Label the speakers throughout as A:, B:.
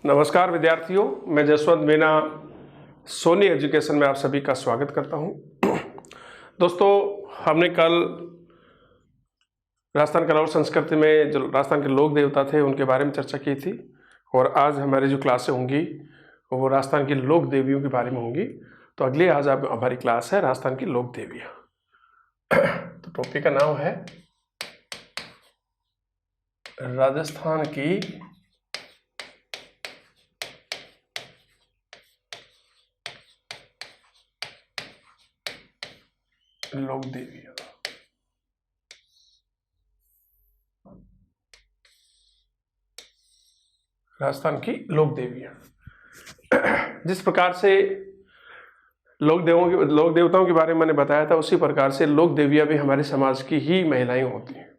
A: नमस्कार विद्यार्थियों, मैं जसवंत मीना सोनी एजुकेशन में आप सभी का स्वागत करता हूं। दोस्तों, हमने कल राजस्थान कला और संस्कृति में जो राजस्थान के लोक देवता थे उनके बारे में चर्चा की थी और आज हमारी जो क्लासें होंगी वो राजस्थान की लोक देवियों के बारे में होंगी। तो अगली आज आप हमारी क्लास है राजस्थान की लोक देवियाँ। तो टॉपिक का नाम है राजस्थान की लोक देवियाँ। राजस्थान की लोक देवियाँ। जिस प्रकार से लोक देवताओं के बारे में मैंने बताया था, उसी प्रकार से लोक देवियाँ भी हमारे समाज की ही महिलाएं होती हैं।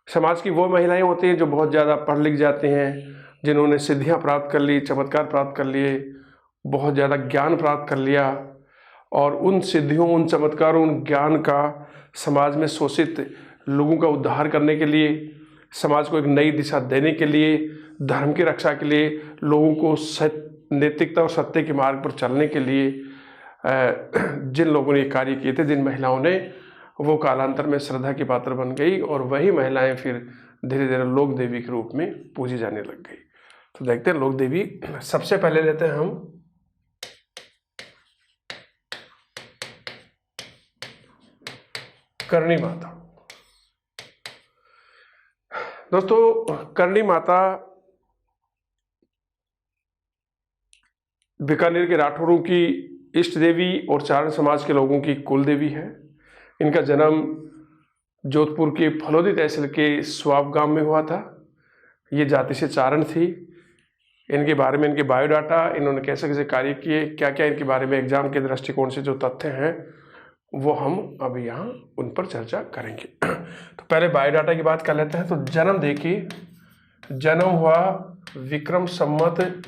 A: समाज की वो महिलाएं होती हैं जो बहुत ज़्यादा पढ़ लिख जाती हैं, जिन्होंने सिद्धियां प्राप्त कर ली, चमत्कार प्राप्त कर लिए, बहुत ज़्यादा ज्ञान प्राप्त कर लिया और उन सिद्धियों, उन चमत्कारों, उन ज्ञान का समाज में शोषित लोगों का उद्धार करने के लिए, समाज को एक नई दिशा देने के लिए, धर्म की रक्षा के लिए, लोगों को नैतिकता और सत्य के मार्ग पर चलने के लिए जिन लोगों ने कार्य किए थे, जिन महिलाओं ने, वो कालांतर में श्रद्धा की पात्र बन गई और वही महिलाएं फिर धीरे धीरे लोक देवी के रूप में पूजी जाने लग गई। तो देखते हैं लोक देवी। सबसे पहले लेते हैं हम करणी माता। दोस्तों, करणी माता बीकानेर के राठौरों की इष्ट देवी और चारण समाज के लोगों की कुल देवी है। इनका जन्म जोधपुर के फलोदी तहसील के स्वाब गांव में हुआ था। ये जाति से चारण थी। इनके बारे में, इनके बायोडाटा, इन्होंने कैसे कैसे कार्य किए, क्या क्या इनके बारे में एग्जाम के दृष्टिकोण से जो तथ्य हैं वो हम अभी यहाँ उन पर चर्चा करेंगे। तो पहले बायोडाटा की बात कर लेते हैं। तो जन्म देखिए, जन्म हुआ विक्रम संवत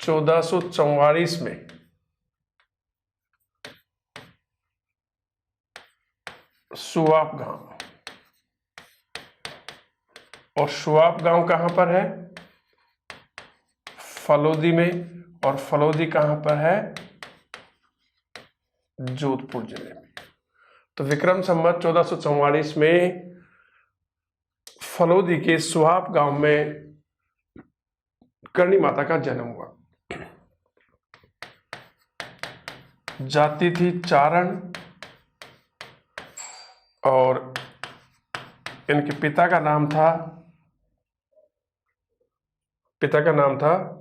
A: 1444 में सुवाप गांव। और सुवाप गांव कहां पर है? फलोदी में। और फलोदी कहां पर है? जोधपुर जिले में। तो विक्रम संवत 1444 में फलोदी के सुहाप गांव में करणी माता का जन्म हुआ। जाति थी चारण और इनके पिता का नाम था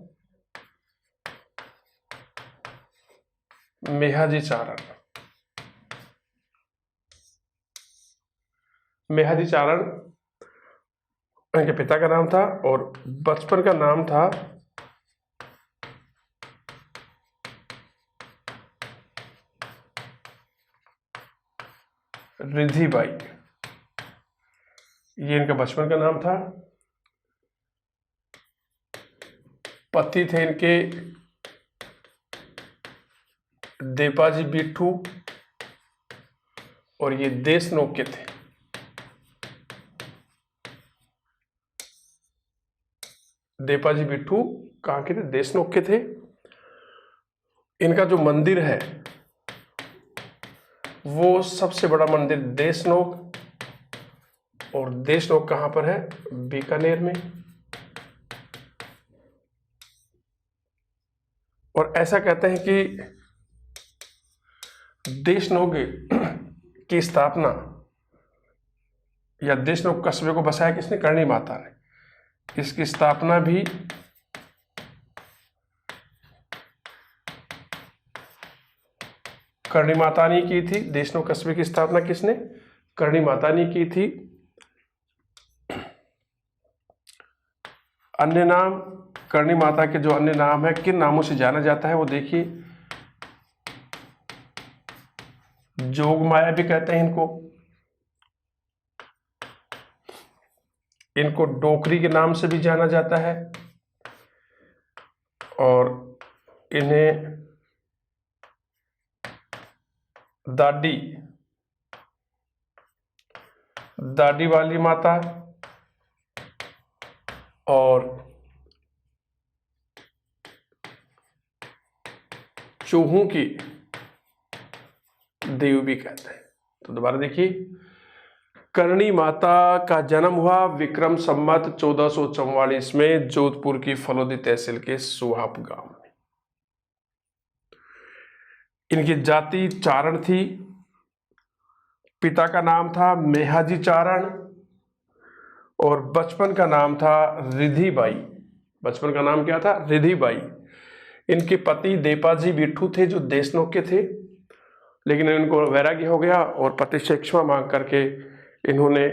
A: मेहाजी चारण। मेहाजी चारण इनके पिता का नाम था और बचपन का नाम था रिधिबाई। ये इनका बचपन का नाम था। पति थे इनके देपाजी बिट्ठू और ये देशनोक के थे। देपाजी बिट्ठू कहाँ के थे? देशनोक के थे। इनका जो मंदिर है वो सबसे बड़ा मंदिर देशनोक, और देशनोक कहाँ पर है? बीकानेर में। और ऐसा कहते हैं कि देशनोक की स्थापना या देशनोक कस्बे को बसाया किसने? करणी माता ने। इसकी स्थापना भी करणी माता ने की थी। देशनोक कस्बे की स्थापना किसने? करणी माता ने की थी। अन्य नाम करणी माता के जो अन्य नाम है, किन नामों से जाना जाता है वो देखिए। जोग माया भी कहते हैं इनको डोकरी के नाम से भी जाना जाता है और इन्हें दादी वाली माता और चूहों की देवी भी कहते हैं। तो दोबारा देखिए, करणी माता का जन्म हुआ विक्रम संवत 1444 में जोधपुर की फलोदी तहसील के सुहाप गांव में। इनकी जाति चारण थी। पिता का नाम था मेहाजी चारण और बचपन का नाम था रिधिबाई। बचपन का नाम क्या था? रिधिबाई। इनके पति देपाजी बिट्ठू थे जो देशनोक के थे, लेकिन इनको वैराग्य हो गया और पति से क्षमा मांग करके इन्होंने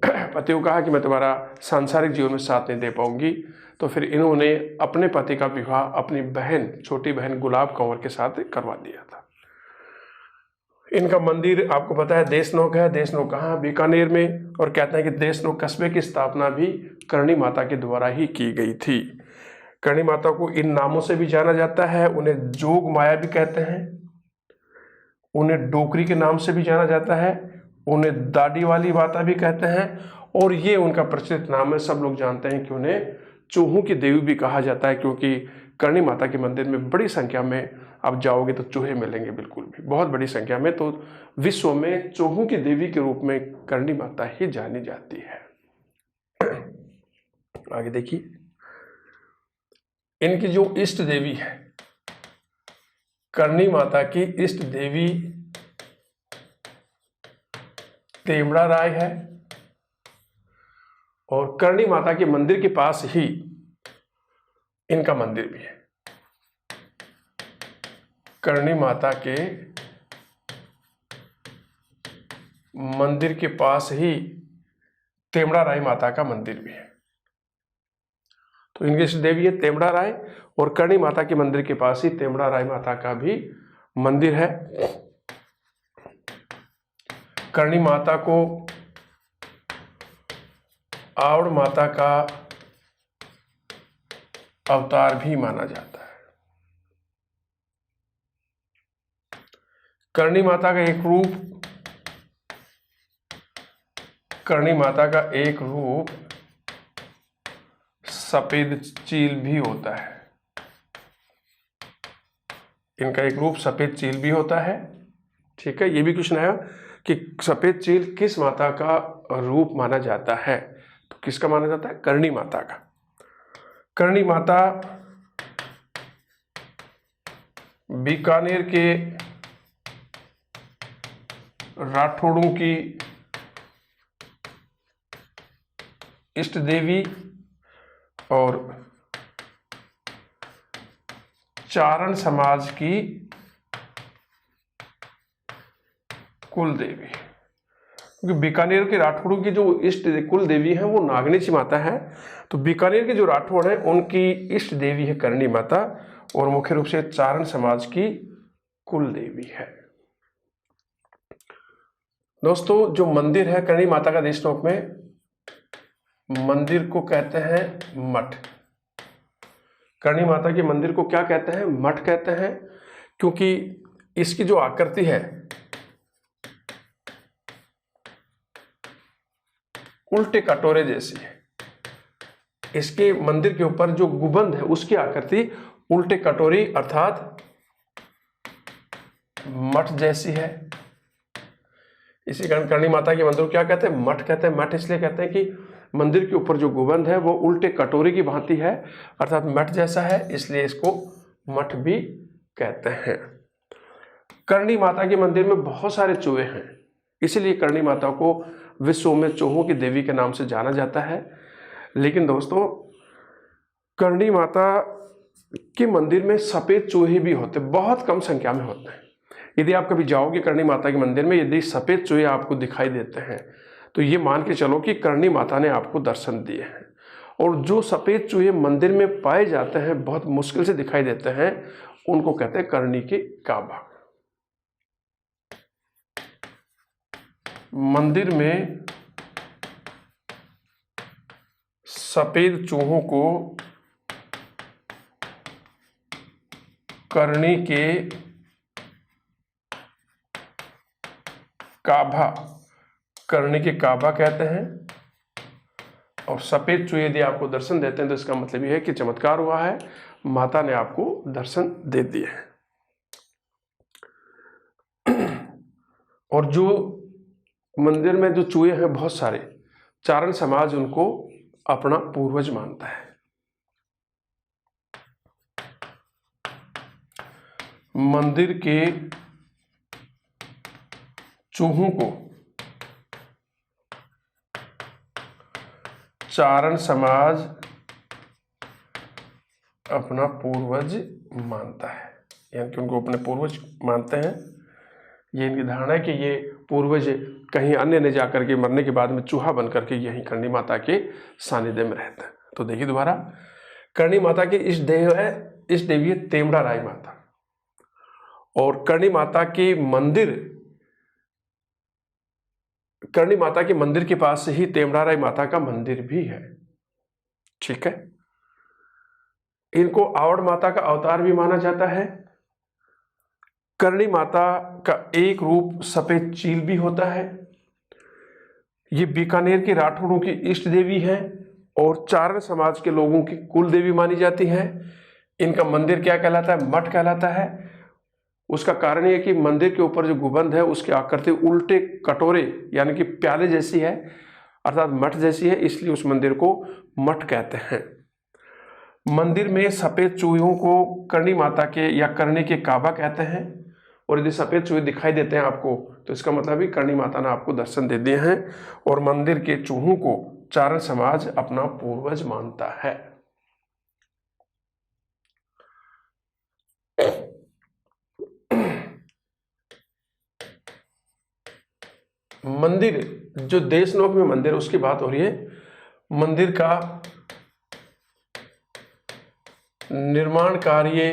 A: पति को कहा कि मैं तुम्हारा सांसारिक जीवन में साथ नहीं दे पाऊंगी। तो फिर इन्होंने अपने पति का विवाह अपनी बहन, छोटी बहन गुलाब कंवर के साथ करवा दिया था। इनका मंदिर आपको पता है देशनोक है। देशनोक कहाँ? बीकानेर में। और कहते हैं कि देशनोक कस्बे की स्थापना भी करणी माता के द्वारा ही की गई थी। करणी माता को इन नामों से भी जाना जाता है। उन्हें जोग माया भी कहते हैं, उन्हें डोकरी के नाम से भी जाना जाता है, उन्हें दाढ़ी वाली माता भी कहते हैं, और ये उनका प्रचलित नाम है। सब लोग जानते हैं कि उन्हें चूहों की देवी भी कहा जाता है, क्योंकि करणी माता के मंदिर में बड़ी संख्या में आप जाओगे तो चूहे मिलेंगे, बिल्कुल भी बहुत बड़ी संख्या में। तो विश्व में चूहों की देवी के रूप में करणी माता ही जानी जाती है। आगे देखिए, इनकी जो इष्ट देवी है, करणी माता की इष्ट देवी तेमड़ा राय है, और करणी माता के मंदिर के पास ही इनका मंदिर भी है। करणी माता के मंदिर के पास ही तेमड़ा राय माता का मंदिर भी है। तो इनकी इष्ट देवी है तेमड़ा राय, और करणी माता के मंदिर के पास ही तेमड़ा राय माता का भी मंदिर है। करणी माता को आवड़ माता का अवतार भी माना जाता है। करणी माता का एक रूप, करणी माता का एक रूप सफेद चील भी होता है। इनका एक रूप सफेद चील भी होता है। ठीक है, ये भी क्वेश्चन आया कि सफेद चील किस माता का रूप माना जाता है? तो किसका माना जाता है? करणी माता का। करणी माता बीकानेर के राठौड़ों की इष्ट देवी और चारण समाज की कुल देवी। क्योंकि बीकानेर के राठौड़ों की जो इष्ट कुल देवी है वो नागनीची माता है, तो बीकानेर के जो राठौड़ हैं उनकी इष्ट देवी है करणी माता, और मुख्य रूप से चारण समाज की कुल देवी है। दोस्तों, जो मंदिर है करणी माता का देशनोक में, मंदिर को कहते हैं मठ। करणी माता के मंदिर को क्या कहते हैं? मठ कहते हैं, क्योंकि इसकी जो आकृति है उल्टे कटोरे जैसी है। इसके मंदिर के ऊपर जो गुंबद है उसकी आकृति उल्टे कटोरी अर्थात मठ जैसी है। इसी कारण करणी माता के मंदिर को क्या कहते हैं? मठ कहते हैं। मठ इसलिए कहते हैं कि मंदिर के ऊपर जो गुंबद है वो उल्टे कटोरी की भांति है, अर्थात मठ जैसा है, इसलिए इसको मठ भी कहते हैं। करणी माता के मंदिर में बहुत सारे चूहे हैं, इसीलिए करणी माता को विश्व में चूहों की देवी के नाम से जाना जाता है। लेकिन दोस्तों, करणी माता के मंदिर में सफेद चूहे भी होते, बहुत कम संख्या में होते हैं। यदि आप कभी जाओगे करणी माता के मंदिर में, यदि सफेद चूहे आपको दिखाई देते हैं तो ये मान के चलो कि करणी माता ने आपको दर्शन दिए हैं। और जो सफेद चूहे मंदिर में पाए जाते हैं, बहुत मुश्किल से दिखाई देते हैं, उनको कहते हैं करणी के काबा। मंदिर में सफेद चूहों को करणी के काबा, करणी के काबा कहते हैं, और सफेद चूहे यदि आपको दर्शन देते हैं तो इसका मतलब यह है कि चमत्कार हुआ है, माता ने आपको दर्शन दे दिए हैं। और जो मंदिर में जो चूहे हैं बहुत सारे, चारण समाज उनको अपना पूर्वज मानता है। मंदिर के चूहों को चारण समाज अपना पूर्वज मानता है, यानी कि उनको अपने पूर्वज मानते हैं। ये इनकी धारणा है कि ये पूर्वज कहीं अन्य ने जाकर के मरने के बाद में चूहा बन करके यहीं करणी माता के सानिध्य में रहते हैं। तो देखिए दोबारा, करणी माता की इस देवी है तेमड़ा राय माता, और करणी माता के मंदिर के पास ही तेमड़ा राय माता का मंदिर भी है। ठीक है, इनको आवड़ माता का अवतार भी माना जाता है। करणी माता का एक रूप सफेद चील भी होता है। ये बीकानेर के राठौड़ों की इष्ट देवी है और चारण समाज के लोगों की कुल देवी मानी जाती है। इनका मंदिर क्या कहलाता है? मठ कहलाता है। उसका कारण यह कि मंदिर के ऊपर जो गुंबद है उसकी आकृति उल्टे कटोरे यानी कि प्याले जैसी है, अर्थात मठ जैसी है, इसलिए उस मंदिर को मठ कहते हैं। मंदिर में सफेद चूहों को करणी माता के या करणी के काबा कहते हैं, और यदि सफेद चूहे दिखाई देते हैं आपको तो इसका मतलब ही करणी माता ने आपको दर्शन दे दिए हैं। और मंदिर के चूहों को चारण समाज अपना पूर्वज मानता है। मंदिर जो देशनोक में मंदिर उसकी बात हो रही है। मंदिर का निर्माण कार्य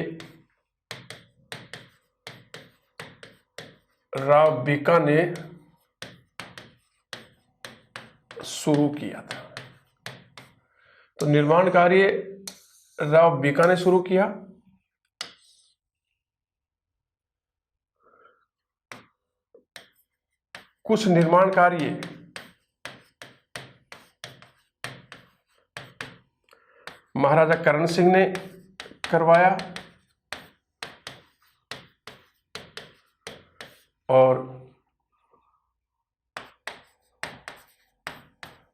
A: राव बीका ने शुरू किया था। तो निर्माण कार्य राव बीका ने शुरू किया। कुछ निर्माण कार्य महाराजा करण सिंह ने करवाया, और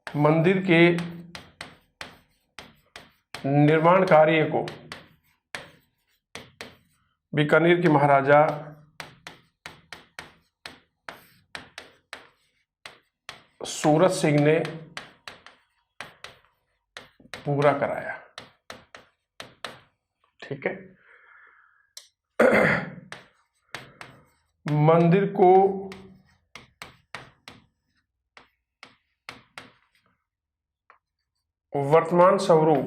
A: मंदिर के निर्माण कार्य को बीकानेर के महाराजा सूरत सिंह ने पूरा कराया। ठीक है, मंदिर को वर्तमान स्वरूप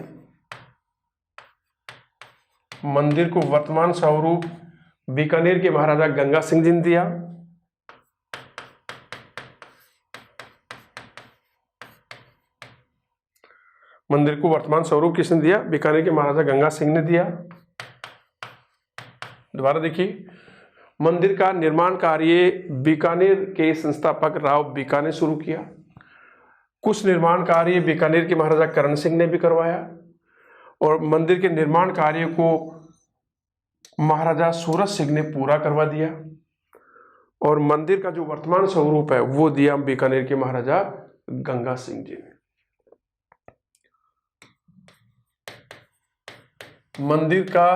A: बीकानेर के महाराजा गंगा सिंह जी ने दिया। मंदिर को वर्तमान स्वरूप किसने दिया? बीकानेर के महाराजा गंगा सिंह ने दिया। दोबारा देखिए, मंदिर का निर्माण कार्य बीकानेर के संस्थापक राव बीका ने शुरू किया। कुछ निर्माण कार्य बीकानेर के महाराजा करण सिंह ने भी करवाया, और मंदिर के निर्माण कार्य को महाराजा सूरत सिंह ने पूरा करवा दिया, और मंदिर का जो वर्तमान स्वरूप है वो दिया बीकानेर के महाराजा गंगा सिंह जी ने। मंदिर का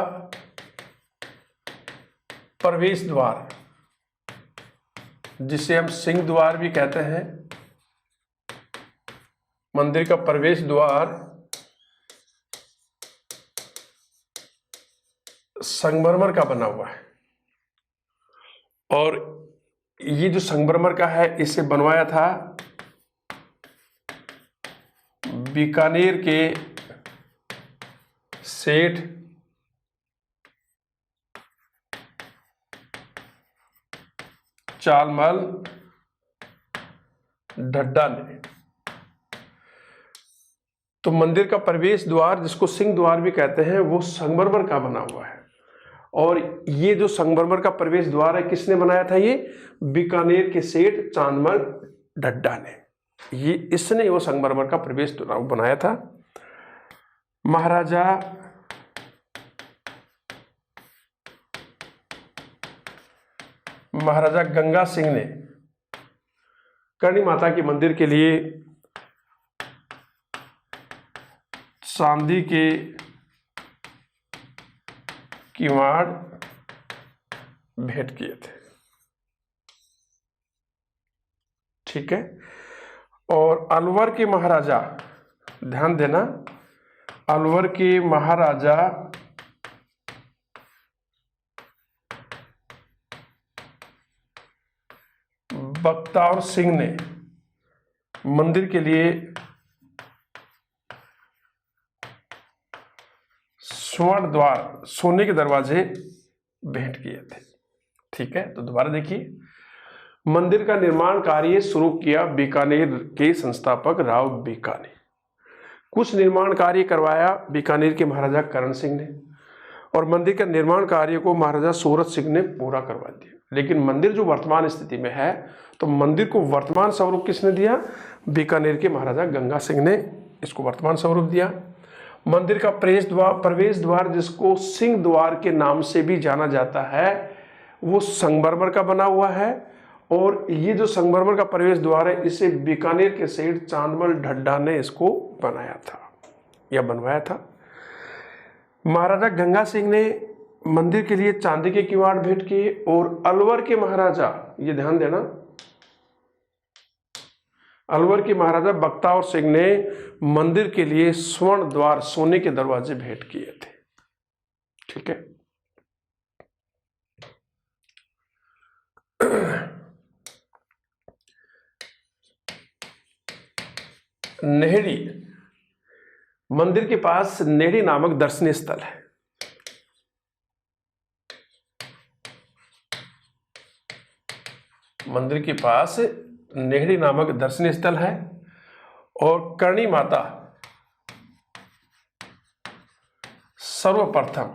A: प्रवेश द्वार, जिसे हम सिंह द्वार भी कहते हैं, मंदिर का प्रवेश द्वार संगमरमर का बना हुआ है, और ये जो संगमरमर का है इसे बनवाया था बीकानेर के सेठ चालमल ढड्डा ने। तो मंदिर का प्रवेश द्वार, जिसको सिंह द्वार भी कहते हैं, वो संगमरमर का बना हुआ है। और ये जो संगमरमर का प्रवेश द्वार है किसने बनाया था? ये बीकानेर के सेठ चांदमल ढड्डा ने। ये इसने वो संगमरमर का प्रवेश द्वार बनाया था। महाराजा गंगा सिंह ने करणी माता के मंदिर के लिए चांदी के किवाड़ भेंट किए थे। ठीक है। और अलवर के महाराजा, ध्यान देना, अलवर के महाराजा बख्तावर सिंह ने मंदिर के लिए स्वर्ण द्वार, सोने के दरवाजे भेंट किए थे। ठीक है। तो दोबारा देखिए, मंदिर का निर्माण कार्य शुरू किया बीकानेर के संस्थापक राव बीकानेर। कुछ निर्माण कार्य करवाया बीकानेर के महाराजा करण सिंह ने, और मंदिर का निर्माण कार्य को महाराजा सूरत सिंह ने पूरा करवा दिया। लेकिन मंदिर जो वर्तमान स्थिति में है, तो मंदिर को वर्तमान स्वरूप किसने दिया? बीकानेर के महाराजा गंगा सिंह ने इसको वर्तमान स्वरूप दिया। मंदिर का प्रवेश द्वार जिसको सिंह द्वार के नाम से भी जाना जाता है, वो संगमरमर का बना हुआ है। और ये जो संगमरमर का प्रवेश द्वार है, इसे बीकानेर के सेठ चांदमल ढड्डा ने इसको बनाया था या बनवाया था। महाराजा गंगा सिंह ने मंदिर के लिए चांदी के किवाड़ भेंट किए, और अलवर के महाराजा, ये ध्यान देना, अलवर के महाराजा बख्तावर सिंह ने मंदिर के लिए स्वर्ण द्वार, सोने के दरवाजे भेंट किए थे। ठीक है। नेहड़ी, मंदिर के पास नेहड़ी नामक दर्शनीय स्थल है। मंदिर के पास नेहड़ी नामक दर्शनीय स्थल है, और करणी माता सर्वप्रथम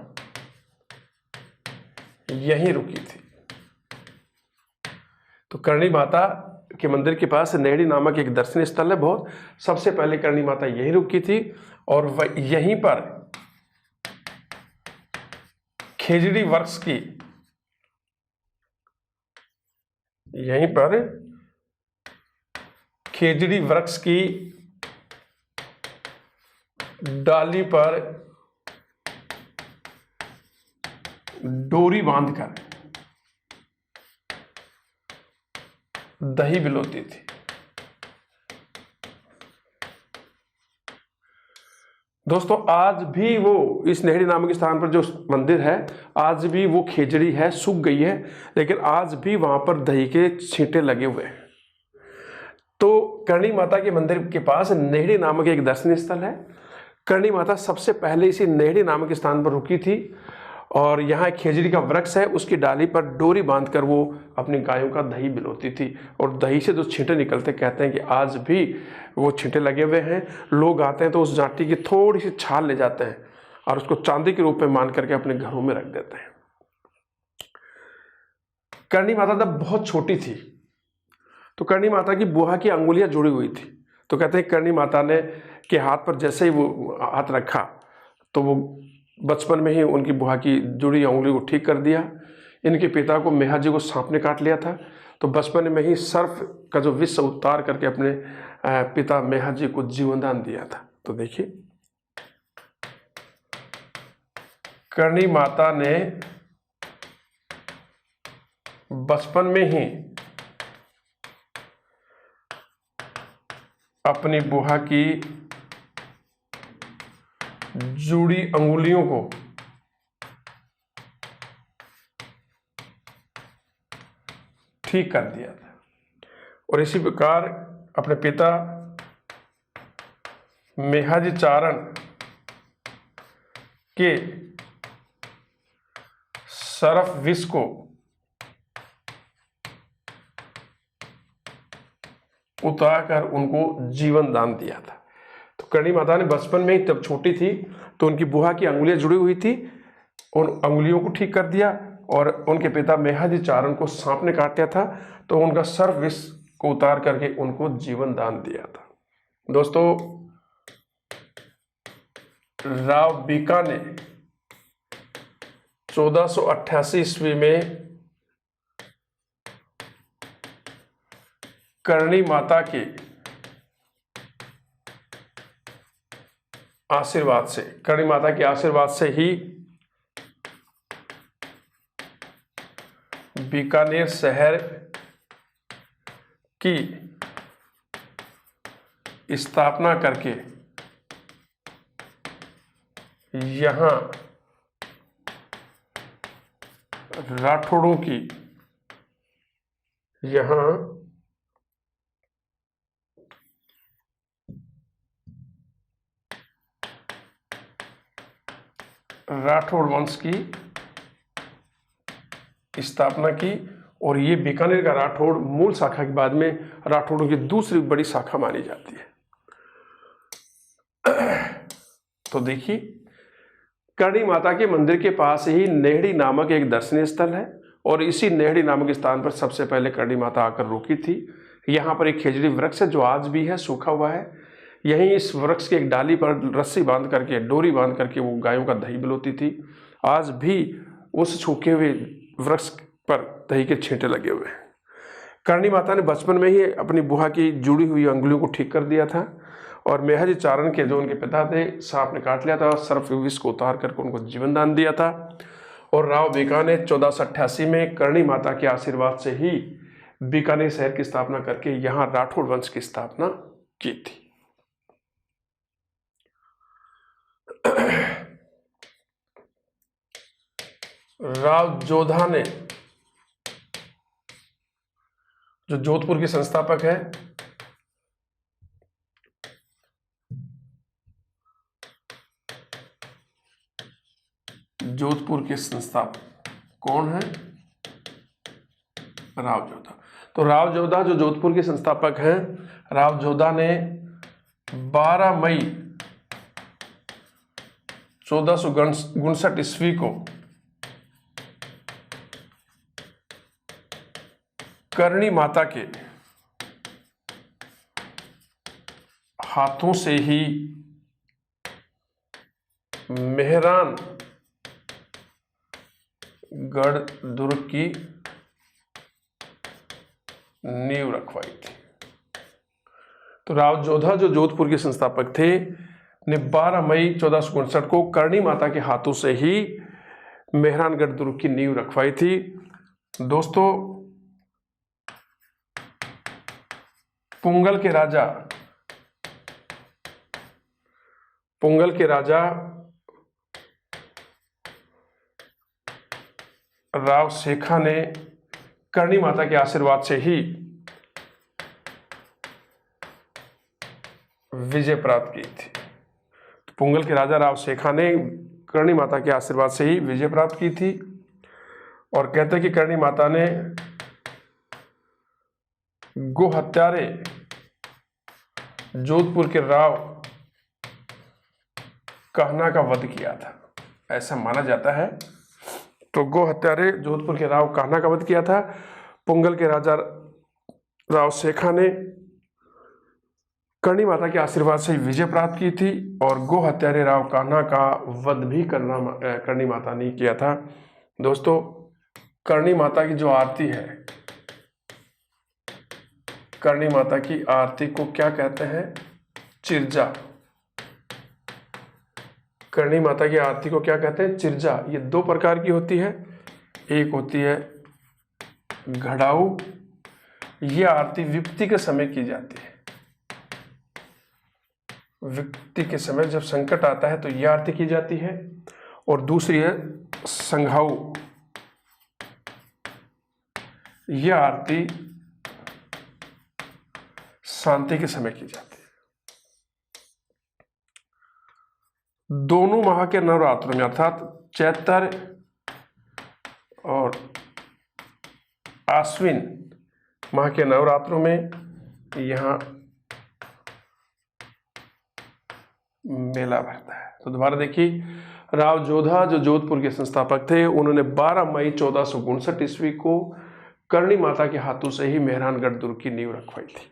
A: यहीं रुकी थी। तो करणी माता के मंदिर के पास नेहड़ी नामक एक दर्शनीय स्थल है बहुत, सबसे पहले करणी माता यहीं रुकी थी, और वह यहीं पर खेजड़ी वृक्ष की, यहीं पर खेजड़ी वृक्ष की डाली पर डोरी बांधकर दही बिलोती थी। दोस्तों, आज भी वो इस नेहड़ी नामक स्थान पर जो मंदिर है, आज भी वो खेजड़ी है, सूख गई है, लेकिन आज भी वहां पर दही के छींटे लगे हुए हैं। तो करणी माता के मंदिर के पास नेहड़ी नामक एक दर्शनीय स्थल है। करणी माता सबसे पहले इसी नेहड़ी नामक स्थान पर रुकी थी, और यहाँ एक खेजड़ी का वृक्ष है, उसकी डाली पर डोरी बांधकर वो अपनी गायों का दही बिलोती थी, और दही से जो छींटे निकलते, कहते हैं कि आज भी वो छींटे लगे हुए हैं। लोग आते हैं तो उस जाटी की थोड़ी सी छाल ले जाते हैं और उसको चांदी के रूप में मान करके अपने घरों में रख देते हैं। करणी माता जब बहुत छोटी थी, तो करणी माता की बुआ की अंगुलियां जुड़ी हुई थी। तो कहते हैं करणी माता ने के हाथ पर जैसे ही वो हाथ रखा, तो वो बचपन में ही उनकी बुआ की जुड़ी उंगली को ठीक कर दिया। इनके पिता को मेहा जी को सांप ने काट लिया था, तो बचपन में ही सर्प का जो विष उतार करके अपने पिता मेहा जी को जीवन दान दिया था। तो देखिए, करणी माता ने बचपन में ही अपनी बुआ की जुड़ी अंगुलियों को ठीक कर दिया था, और इसी प्रकार अपने पिता मेहाजी चारण के सर्प विष को उतारकर उनको जीवन दान दिया था। तो करणी माता ने बचपन में ही, तब छोटी थी, तो उनकी बुआ की अंगुलियां जुड़ी हुई थी, उन अंगुलियों को ठीक कर दिया, और उनके पिता मेहाजी चारण को सांप ने काट लिया था, तो उनका सर्प विष को उतार करके उनको जीवन दान दिया था। दोस्तों, राव बीका ने 1488 ईस्वी में करणी माता के आशीर्वाद से, करणी माता के आशीर्वाद से ही बीकानेर शहर की स्थापना करके यहाँ राठौड़ों की राठौड़ वंश की स्थापना की। और ये बीकानेर का राठौड़ मूल शाखा के बाद में राठौड़ों की दूसरी बड़ी शाखा मानी जाती है। तो देखिए, करणी माता के मंदिर के पास ही नेहड़ी नामक एक दर्शनीय स्थल है और इसी नेहड़ी नामक स्थान पर सबसे पहले करणी माता आकर रुकी थी। यहाँ पर एक खेजड़ी वृक्ष है जो आज भी है, सूखा हुआ है। यहीं इस वृक्ष की एक डाली पर रस्सी बांध करके, डोरी बांध करके वो गायों का दही बिलोती थी। आज भी उस सूखे हुए वृक्ष पर दही के छींटे लगे हुए हैं। करणी माता ने बचपन में ही अपनी बुआ की जुड़ी हुई अंगुलियों को ठीक कर दिया था और मेहजी चारण के जो उनके पिता थे, सांप ने काट लिया था और सर्प विष को उतार करके उनको जीवन दान दिया था। और राव बीका ने 1488 में करणी माता के आशीर्वाद से ही बीकानेर शहर की स्थापना करके यहाँ राठौड़ वंश की स्थापना की थी। राव जोधा ने, जो जोधपुर के संस्थापक है, जोधपुर के संस्थापक कौन है? राव जोधा। तो राव जोधा जो जोधपुर के संस्थापक हैं, राव जोधा ने 12 मई 1459 ईस्वी को करणी माता के हाथों से ही मेहरान गढ़ दुर्ग की नींव रखवाई थी। तो राव जोधा जो जोधपुर के संस्थापक थे ने 12 मई 1459 को करणी माता के हाथों से ही मेहरानगढ़ दुर्ग की नींव रखवाई थी। दोस्तों, पुंगल के राजा राव शेखा ने करणी माता के आशीर्वाद से ही विजय प्राप्त की थी। तो पुंगल के राजा राव शेखा ने करणी माता के आशीर्वाद से ही विजय प्राप्त की थी और कहते हैं कि करणी माता ने गो हत्यारे जोधपुर के राव कहना का वध किया था, ऐसा माना जाता है। तो गो हत्यारे जोधपुर के राव कहना का वध किया था। पुंगल के राजा राव शेखा ने करणी माता के आशीर्वाद से विजय प्राप्त की थी और गो हत्यारे राव कहना का वध भी करणी माता ने किया था। दोस्तों, करणी माता की जो आरती है, करणी माता की आरती को क्या कहते हैं? चिरजा। करणी माता की आरती को क्या कहते हैं? चिरजा। ये 2 प्रकार की होती है। एक होती है घड़ाऊ, ये आरती विपत्ति के समय की जाती है। विपत्ति के समय जब संकट आता है तो यह आरती की जाती है। और दूसरी है संघाऊ, यह आरती शांति के समय की जाती है। दोनों माह के नवरात्रों में अर्थात चैत्र और आश्विन माह के नवरात्रों में यहाँ मेला भरता है। तो दोबारा देखिए, राव जोधा जो जोधपुर के संस्थापक थे, उन्होंने 12 मई 1459 ईस्वी को करणी माता के हाथों से ही मेहरानगढ़ दुर्ग की नींव रखवाई थी।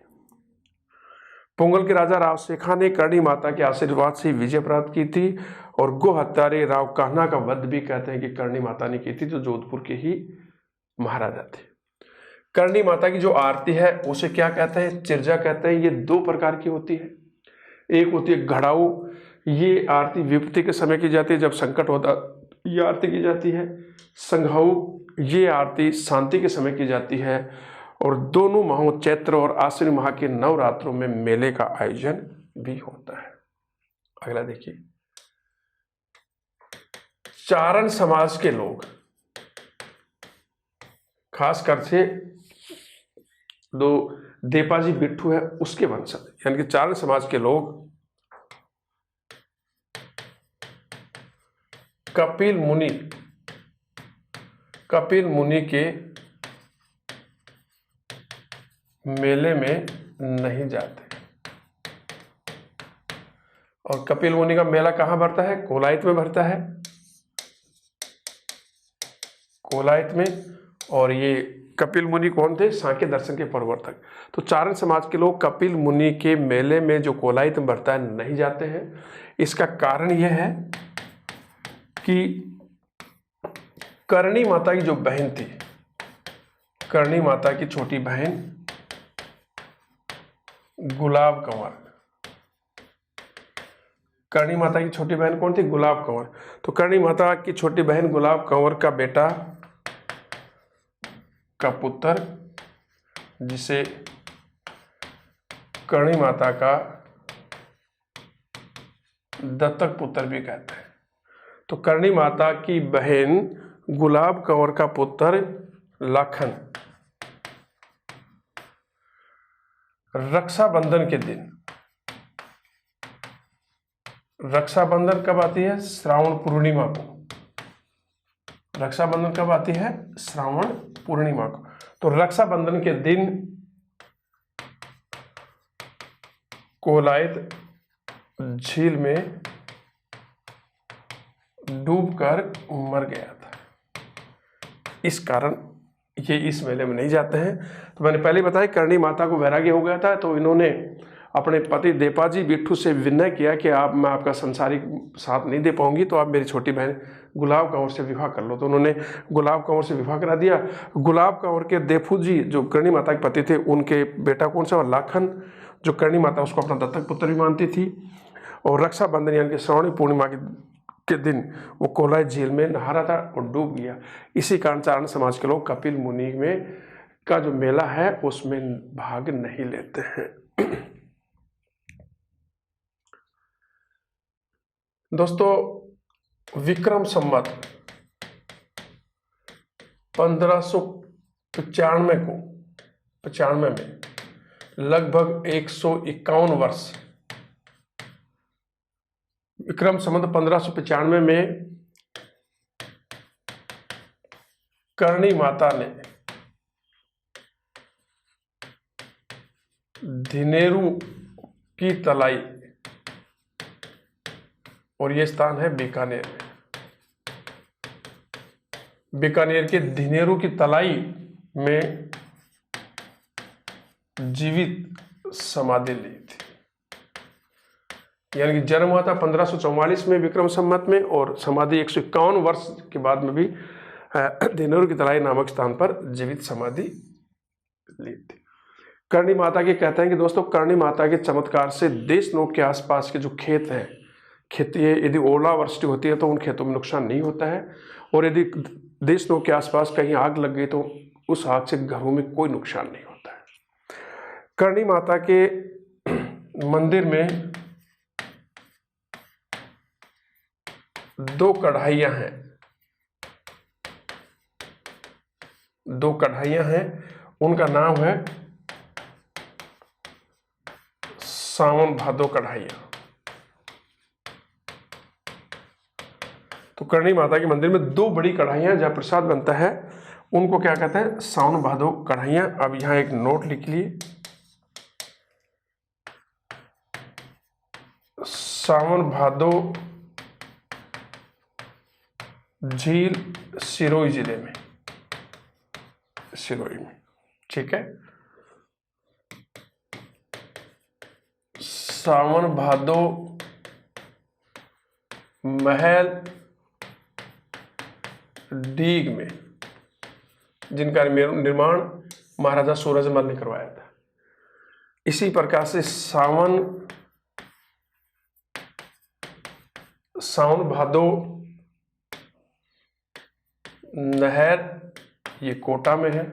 A: पोंगल के राजा राव शेखा ने करणी माता के आशीर्वाद से विजय प्राप्त की थी और गो हत्यारे राव कान्हा का वध भी कहते हैं कि करणी माता ने की थी, जो जोधपुर के ही महाराजा थे। करणी माता की जो आरती है उसे क्या कहते हैं? चिरजा कहते हैं। ये दो प्रकार की होती है। एक होती है घड़ाऊ, ये आरती विपत्ति के समय की जाती है, जब संकट होता ये आरती की जाती है। संघाऊ, ये आरती शांति के समय की जाती है। और दोनों माहों चैत्र और आश्विन माह के नवरात्रों में मेले का आयोजन भी होता है। अगला देखिए, चारण समाज के लोग, खासकर से दो देपाजी बिट्ठू है उसके वंशज, यानी कि चारण समाज के लोग कपिल मुनि के मेले में नहीं जाते। और कपिल मुनि का मेला कहां भरता है? कोलायत में भरता है, कोलायत में। और ये कपिल मुनि कौन थे? सांख्य दर्शन के प्रवर्तक। तो चारण समाज के लोग कपिल मुनि के मेले में जो कोलायत में भरता है नहीं जाते हैं। इसका कारण यह है कि करणी माता की जो बहन थी, करणी माता की छोटी बहन गुलाब कंवर, करणी माता की छोटी बहन कौन थी? गुलाब कंवर। तो करणी माता की छोटी बहन गुलाब कंवर का बेटा का पुत्र, जिसे करणी माता का दत्तक पुत्र भी कहते हैं। तो करणी माता की बहन गुलाब कंवर का पुत्र लाखन रक्षाबंधन के दिन, रक्षाबंधन कब आती है? श्रावण पूर्णिमा को। रक्षाबंधन कब आती है? श्रावण पूर्णिमा को। तो रक्षाबंधन के दिन कोलायत झील में डूबकर मर गया था। इस कारण ये इस मेले में नहीं जाते हैं। तो मैंने पहले बताया करणी माता को वैराग्य हो गया था, तो इन्होंने अपने पति देपाजी बिट्ठू से विनय किया कि आप, मैं आपका संसारिक साथ नहीं दे पाऊंगी, तो आप मेरी छोटी बहन गुलाब कंवर से विवाह कर लो। तो उन्होंने गुलाब कंवर से विवाह करा दिया। गुलाब कंवर के देफू जी जो करणी माता के पति थे, उनके बेटा कौन सा? लाखन, जो करणी माता उसको अपना दत्तक पुत्र भी मानती थी। और रक्षाबंधन यानी कि श्रावणी पूर्णिमा के दिन वो कोलायत झील में नहा रहा था और डूब गया। इसी कारण चारण समाज के लोग कपिल मुनि में का जो मेला है उसमें भाग नहीं लेते हैं। दोस्तों, विक्रम संवत 1595 में लगभग 151 वर्ष, विक्रम संवत 1595 में करणी माता ने धिनेरू की तलाई, और ये स्थान है बीकानेर में, बीकानेर के धिनेरू की तलाई में जीवित समाधि ली थी। यानी कि जन्म हुआ था 1544 में विक्रम संवत में, और समाधि 151 वर्ष के बाद में भी धिनेरू की तलाई नामक स्थान पर जीवित समाधि ली थी। करणी माता के कहते हैं कि दोस्तों, करणी माता के चमत्कार से देशनोक के आसपास के जो खेत हैं, खेती है, यदि ओलावृष्टि होती है तो उन खेतों में नुकसान नहीं होता है। और यदि देशनोक के आसपास कहीं आग लग गई तो उस आग से घरों में कोई नुकसान नहीं होता है। करणी माता के मंदिर में 2 कढ़ाइयाँ हैं, 2 कढ़ाइयाँ हैं। उनका नाम है सावन भादो कढ़ाइयाँ। तो करणी माता के मंदिर में 2 बड़ी कढ़ाइयाँ जहाँ प्रसाद बनता है, उनको क्या कहते हैं? सावन भादो कढ़ाइयाँ। अब यहाँ एक नोट लिख लिए, सावन भादो झील सिरोही जिले में, सिरोही में। ठीक है, सावन भादो महल डीग में, जिनका निर्माण महाराजा सूरजमल ने करवाया था। इसी प्रकार से सावन भादो नहर ये कोटा में है,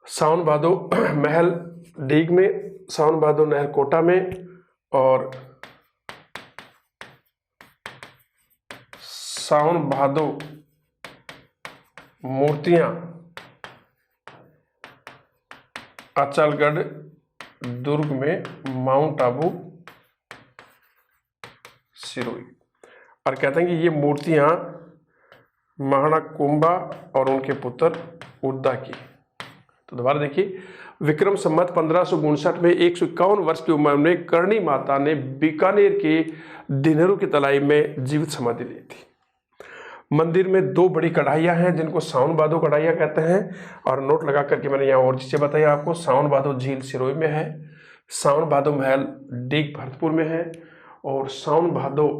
A: सावन भादो महल डीग में, सावन भादो नहर कोटा में, और सावन भादो मूर्तियां अचलगढ़ दुर्ग में, माउंट आबू सिरोही। और कहते हैं कि ये मूर्तियां महाराणा कुंभा और उनके पुत्र उद्दा की। तो दोबारा देखिए, विक्रम संवत 1559 में 151 वर्ष की उम्र में करणी माता ने बीकानेर के दिनेरू की तलाई में जीवित समाधि ली थी। मंदिर में 2 बड़ी कढ़ाइयाँ हैं जिनको सावन भादो कढ़ाइयाँ कहते हैं। और नोट लगा करके मैंने यहाँ और चीज़ें बताई आपको। सावन भादो झील सिरोही में है, सावन भादो महल डीग भरतपुर में है, और सावन भादो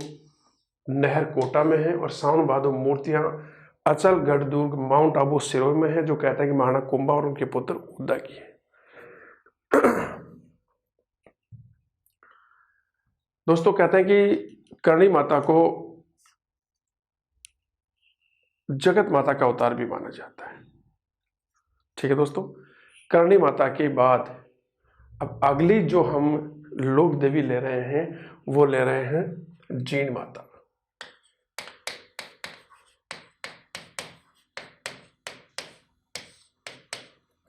A: नहर कोटा में है, और सावन भादो मूर्तियाँ अचलगढ़ दुर्ग माउंट आबू सिरोही में है, जो कहता है कि महाराणा कुंभा और उनके पुत्र उद्दा की है। दोस्तों कहते हैं कि करणी माता को जगत माता का अवतार भी माना जाता है। ठीक है दोस्तों, करणी माता के बाद अब अगली जो हम लोक देवी ले रहे हैं वो ले रहे हैं जीण माता।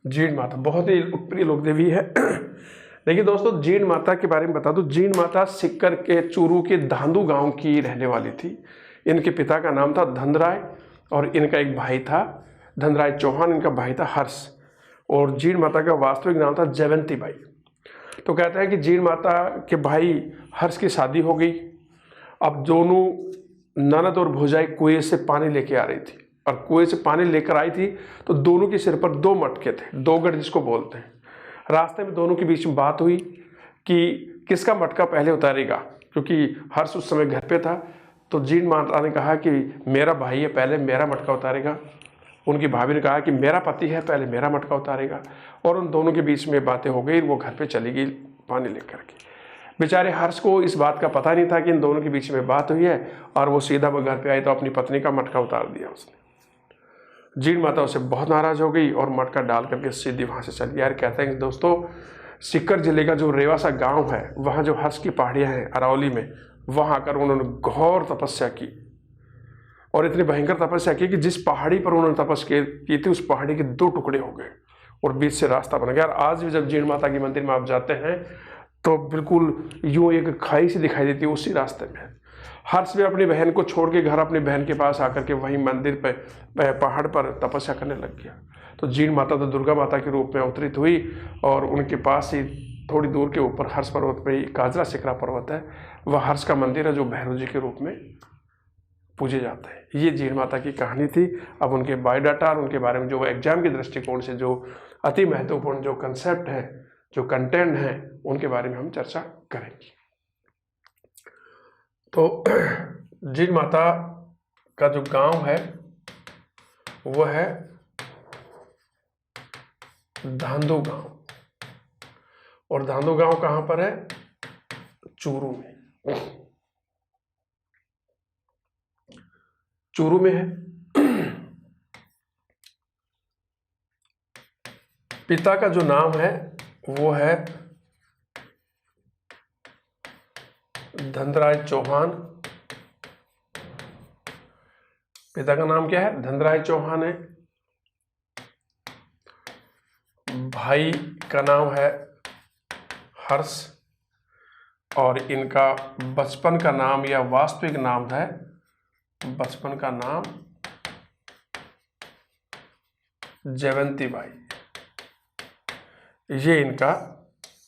A: जीण माता बहुत ही लोकप्रिय लोक देवी है। देखिए दोस्तों, जीण माता के बारे में बता दूं, जीण माता सिक्कर के चूरू के धांधु गांव की रहने वाली थी। इनके पिता का नाम था धनराय और इनका एक भाई था धनराय चौहान, इनका भाई था हर्ष, और जीण माता का वास्तविक नाम था जयवंती बाई। तो कहते हैं कि जीण माता के भाई हर्ष की शादी हो गई। अब दोनों ननद और भौजाई कुएं से पानी लेके आ रही थी, और कुएं से पानी लेकर आई थी तो दोनों के सिर पर 2 मटके थे, 2 गढ़ जिसको बोलते हैं। रास्ते में दोनों के बीच में बात हुई कि किसका मटका पहले उतारेगा, क्योंकि हर्ष उस समय घर पे था। तो जीण माता ने कहा कि मेरा भाई है, पहले मेरा मटका उतारेगा। उनकी भाभी ने कहा कि मेरा पति है, पहले मेरा मटका उतारेगा। और उन दोनों के बीच में बातें हो गई, वो घर पे चली गई पानी लेकर के। बेचारे हर्ष को इस बात का पता नहीं था कि इन दोनों के बीच में बात हुई है, और वो सीधा वो घर पे आई तो अपनी पत्नी का मटका उतार दिया उसने। जीण माता उसे बहुत नाराज हो गई और मटका डाल करके सीधी वहाँ से चली। यार कहते हैं कि दोस्तों, सीकर जिले का जो रेवासा गाँव है, वहाँ जो हर्ष की पहाड़ियाँ हैं अरावली में, वहाँ आकर उन्होंने घोर तपस्या की, और इतनी भयंकर तपस्या की कि जिस पहाड़ी पर उन्होंने तपस्या की थी उस पहाड़ी के 2 टुकड़े हो गए और बीच से रास्ता बन गया। आज भी जब जीण माता के मंदिर में आप जाते हैं तो बिल्कुल यूँ एक खाई सी दिखाई देती है उसी रास्ते में। हर्ष भी अपनी बहन को छोड़ के घर अपनी बहन के पास आकर के वहीं मंदिर पर पहाड़ पर तपस्या करने लग गया। तो जीण माता तो दुर्गा माता के रूप में अवतरित हुई, और उनके पास ही थोड़ी दूर के ऊपर हर्ष पर्वत पे ही काजरा शिखरा पर्वत है, वह हर्ष का मंदिर है जो भैरव जी के रूप में पूजे जाते हैं। ये जीण माता की कहानी थी। अब उनके बायोडाटा और उनके बारे में जो एग्जाम के दृष्टिकोण से जो अति महत्वपूर्ण जो कंसेप्ट है, जो कंटेंट है, उनके बारे में हम चर्चा करेंगे। तो जीण माता का जो गांव है वो है धांधु गांव, और धांधु गांव कहाँ पर है? चूरू में। चूरू में है। पिता का जो नाम है वो है धनराय चौहान। पिता का नाम क्या है? धनराय चौहान है। भाई का नाम है हर्ष, और इनका बचपन का नाम या वास्तविक नाम है, बचपन का नाम जयवंती बाई। ये इनका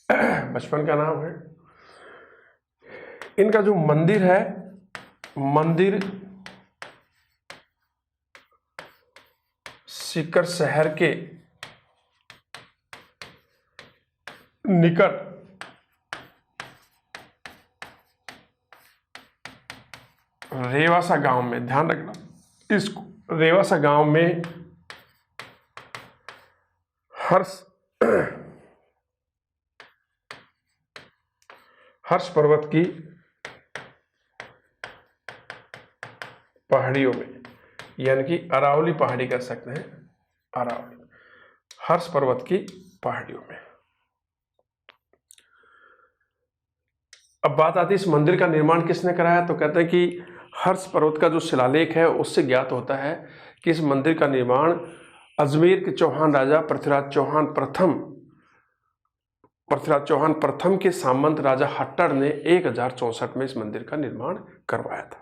A: बचपन का नाम है। इनका जो मंदिर है, मंदिर सीकर शहर के निकट रेवासा गांव में, ध्यान रखना इसको, रेवासा गांव में हर्ष पर्वत की पहाड़ियों में, यानी कि अरावली पहाड़ी कर सकते हैं, अरावली, हर्ष पर्वत की पहाड़ियों में। अब बात आती है इस मंदिर का निर्माण किसने कराया, तो कहते हैं कि हर्ष पर्वत का जो शिलालेख है उससे ज्ञात होता है कि इस मंदिर का निर्माण अजमेर के चौहान राजा पृथ्वीराज चौहान प्रथम के सामंत राजा हट्टर ने 1064 में इस मंदिर का निर्माण करवाया था।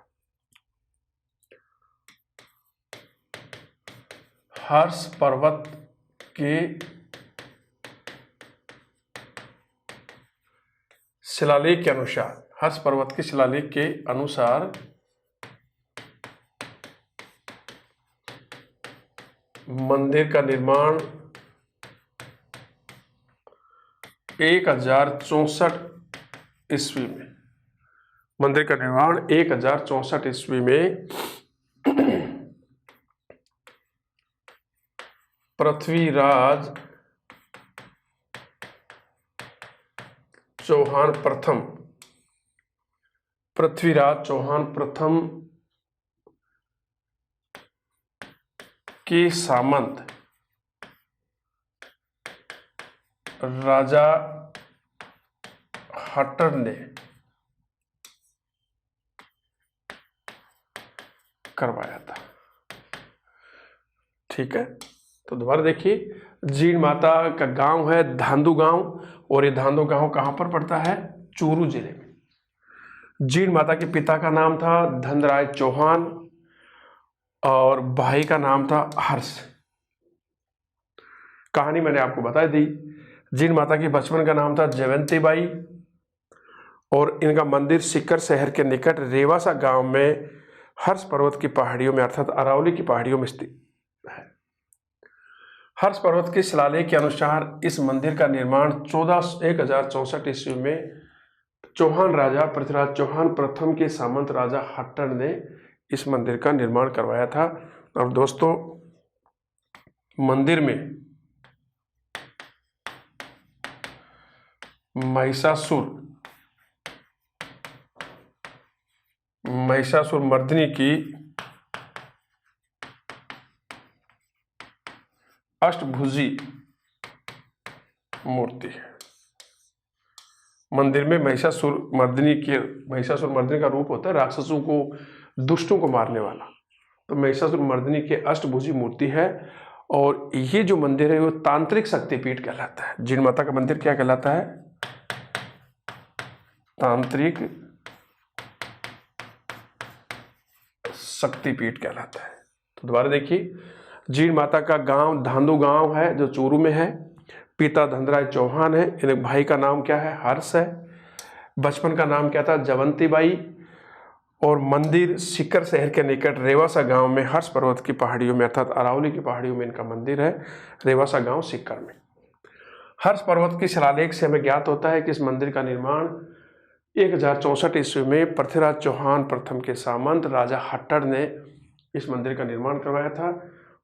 A: हर्ष पर्वत के शिलालेख के अनुसार, हर्ष पर्वत के शिलालेख के अनुसार मंदिर का निर्माण 1064 ईस्वी में, मंदिर का निर्माण 1064 ईस्वी में पृथ्वीराज चौहान प्रथम के सामंत राजा हट्टर ने करवाया था। ठीक है, तो दोबारा देखिए, जीण माता का गांव है धांधु गांव, और ये धांधु गांव कहां पर पड़ता है, चूरू जिले में। जीण माता के पिता का नाम था धनराय चौहान और भाई का नाम था हर्ष। कहानी मैंने आपको बता दी। जीण माता की बचपन का नाम था जयवंती बाई, और इनका मंदिर सीकर शहर के निकट रेवासा गांव में हर्ष पर्वत की पहाड़ियों में, अर्थात अरावली की पहाड़ियों में स्थित है। हर्ष पर्वत के शिलालेख के अनुसार इस मंदिर का निर्माण 1064 ईस्वी में चौहान राजा पृथ्वीराज चौहान प्रथम के सामंत राजा हट्टर ने इस मंदिर का निर्माण करवाया था। और दोस्तों, मंदिर में महिषासुर मर्दिनी की अष्टभुजी मूर्ति है। मंदिर में महिषासुर मर्दिनी का रूप होता है राक्षसों को, दुष्टों को मारने वाला, तो महिषासुर मर्दिनी की अष्टभुजी मूर्ति है। और ये जो मंदिर है वो तांत्रिक शक्तिपीठ कहलाता है। जीण माता का मंदिर क्या कहलाता है, तांत्रिक शक्तिपीठ कहलाता है। तो दोबारा देखिए, जीण माता का गांव धांधु गांव है जो चूरू में है। पिता धनराय चौहान है, इनके भाई का नाम क्या है, हर्ष है। बचपन का नाम क्या था, जवंती बाई। और मंदिर सीकर शहर के निकट रेवासा गांव में हर्ष पर्वत की पहाड़ियों में, अर्थात अरावली की पहाड़ियों में इनका मंदिर है, रेवासा गांव सीकर में। हर्ष पर्वत की शिलालेख से हमें ज्ञात होता है कि इस मंदिर का निर्माण 1064 ईस्वी में पृथ्वीराज चौहान प्रथम के सामंत राजा हट्टर ने इस मंदिर का निर्माण करवाया था।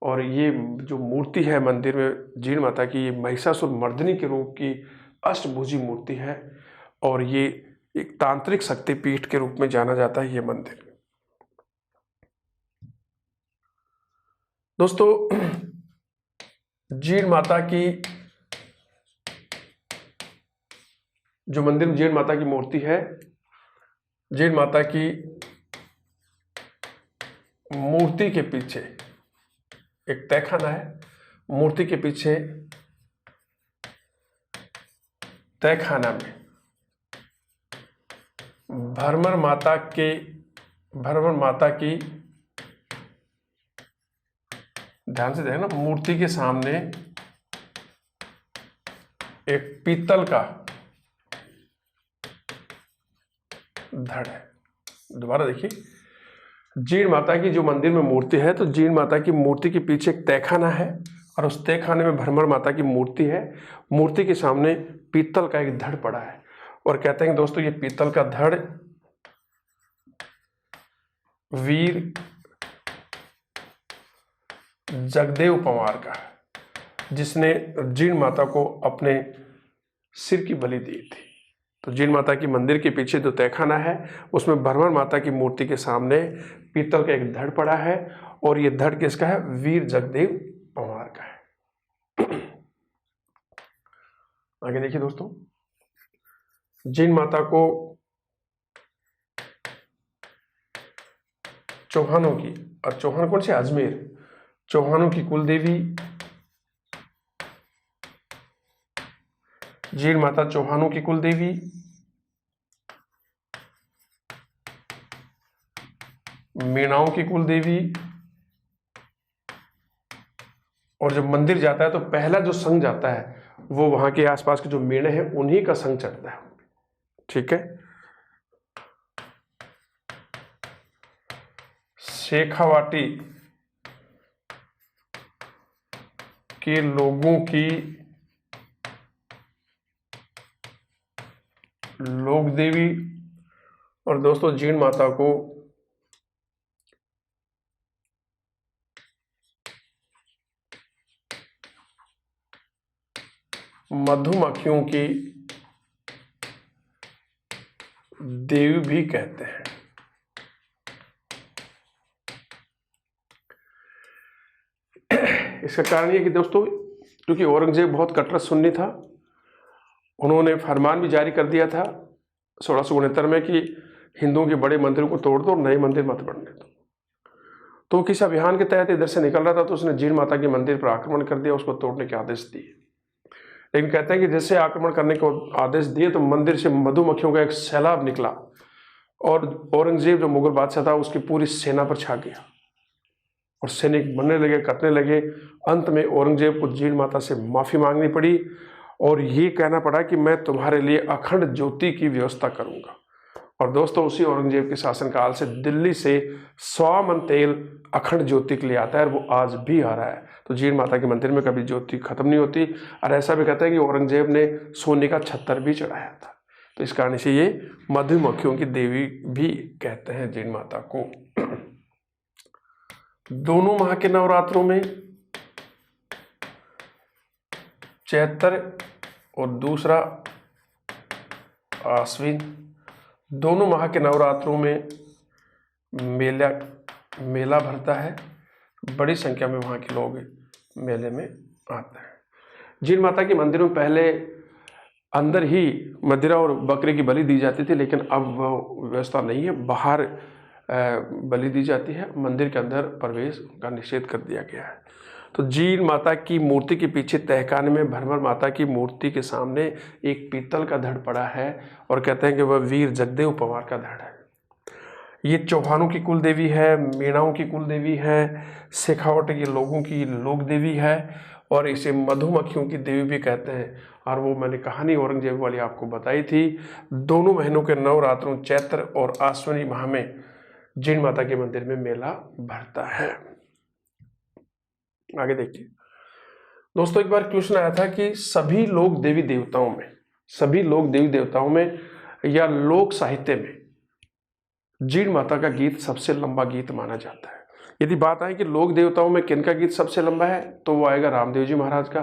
A: और ये जो मूर्ति है मंदिर में जीण माता की, ये महिषासुर मर्दिनी के रूप की अष्टभुजी मूर्ति है, और ये एक तांत्रिक शक्तिपीठ के रूप में जाना जाता है ये मंदिर। दोस्तों, जीण माता की जो मंदिर में जीण माता की मूर्ति है, जीण माता की मूर्ति के पीछे एक तहखाना है। मूर्ति के पीछे तहखाना में भ्रमर माता की ध्यान से देखना, मूर्ति के सामने एक पीतल का धड़ है। दोबारा देखिए, जीण माता की जो मंदिर में मूर्ति है, तो जीण माता की मूर्ति के पीछे एक तहखाना है और उस तहखाने में भ्रमर माता की मूर्ति है। मूर्ति के सामने पीतल का एक धड़ पड़ा है और कहते हैं कि दोस्तों ये पीतल का धड़ वीर जगदेव पंवार का है, जिसने जीण माता को अपने सिर की बलि दी थी। तो जीण माता की मंदिर के पीछे जो तहखाना है उसमें भ्रमर माता की मूर्ति के सामने पीतल का एक धड़ पड़ा है और ये धड़ किसका है? वीर जगदेव पंवार का है। आगे देखिए दोस्तों, जीण माता को चौहानों की, और चौहान कौन से? अजमेर, चौहानों की कुलदेवी जीण माता चौहानों की कुलदेवी, मीणाओं की कुलदेवी, और जब मंदिर जाता है तो पहला जो संग जाता है वो वहां के आसपास के जो मेढ़े हैं उन्हीं का संग चढ़ता है। ठीक है। शेखावाटी के लोगों की लोक देवी, और दोस्तों जीण माता को मधुमक्खियों की देवी भी कहते हैं। इसका कारण ये कि दोस्तों, क्योंकि औरंगजेब बहुत कट्टर सुन्नी था, उन्होंने फरमान भी जारी कर दिया था 1669 में कि हिंदुओं के बड़े मंदिरों को तोड़ दो और नए मंदिर मत बनने दो। तो किसी अभियान के तहत इधर से निकल रहा था तो उसने जीण माता के मंदिर पर आक्रमण कर दिया, उसको तोड़ने के आदेश दिए। लेकिन कहते हैं कि जैसे आक्रमण करने को आदेश दिए तो मंदिर से मधुमक्खियों का एक सैलाब निकला और औरंगजेब जो मुगल बादशाह था उसकी पूरी सेना पर छा गया और सैनिक बनने लगे, कटने लगे। अंत में औरंगजेब को जीण माता से माफ़ी मांगनी पड़ी और ये कहना पड़ा कि मैं तुम्हारे लिए अखंड ज्योति की व्यवस्था करूंगा। और दोस्तों उसी औरंगजेब के शासनकाल से दिल्ली से 100 मन तेल अखंड ज्योति के लिए आता है और वो आज भी आ रहा है। तो जीण माता के मंदिर में कभी ज्योति खत्म नहीं होती। और ऐसा भी कहते हैं कि औरंगजेब ने सोने का छत्तर भी चढ़ाया था। तो इस कारण से ये मधुमक्खियों की देवी भी कहते हैं जीण माता को। दोनों माह के नवरात्रों में, चैत्र और दूसरा आश्विन, दोनों माह के नवरात्रों में मेला भरता है। बड़ी संख्या में वहाँ के लोग मेले में आते हैं। जीण माता के मंदिरों में पहले अंदर ही मदिरा और बकरे की बलि दी जाती थी, लेकिन अब वो व्यवस्था नहीं है, बाहर बलि दी जाती है। मंदिर के अंदर प्रवेश का निषेध कर दिया गया है। तो जीण माता की मूर्ति के पीछे तहखाने में भ्रमर माता की मूर्ति के सामने एक पीतल का धड़ पड़ा है और कहते हैं कि वह वीर जगदेव पंवार का धड़ है। ये चौहानों की कुल देवी है, मीणाओं की कुल देवी है, शेखावट के लोगों की लोक देवी है और इसे मधुमक्खियों की देवी भी कहते हैं। और वो मैंने कहानी औरंगजेब वाली आपको बताई थी। दोनों महीनों के नवरात्रों चैत्र और आश्विनी माह में जीण माता के मंदिर में मेला भरता है। आगे देखिए दोस्तों, एक बार क्वेश्चन आया था कि सभी लोक देवी देवताओं में या लोक साहित्य में जीण माता का गीत सबसे लंबा गीत माना जाता है। यदि बात आए कि लोक देवताओं में किनका गीत सबसे लंबा है तो वो आएगा रामदेव जी महाराज का।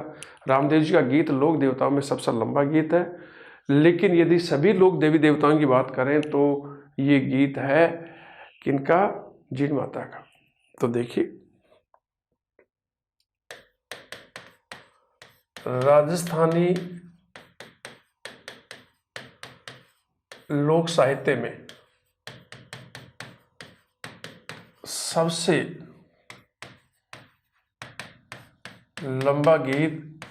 A: रामदेव जी का गीत लोक देवताओं में सबसे लंबा गीत है। लेकिन यदि सभी लोक देवी देवताओं की बात करें तो ये गीत है किनका? जीण माता का। तो देखिए, राजस्थानी लोक साहित्य में सबसे लंबा गीत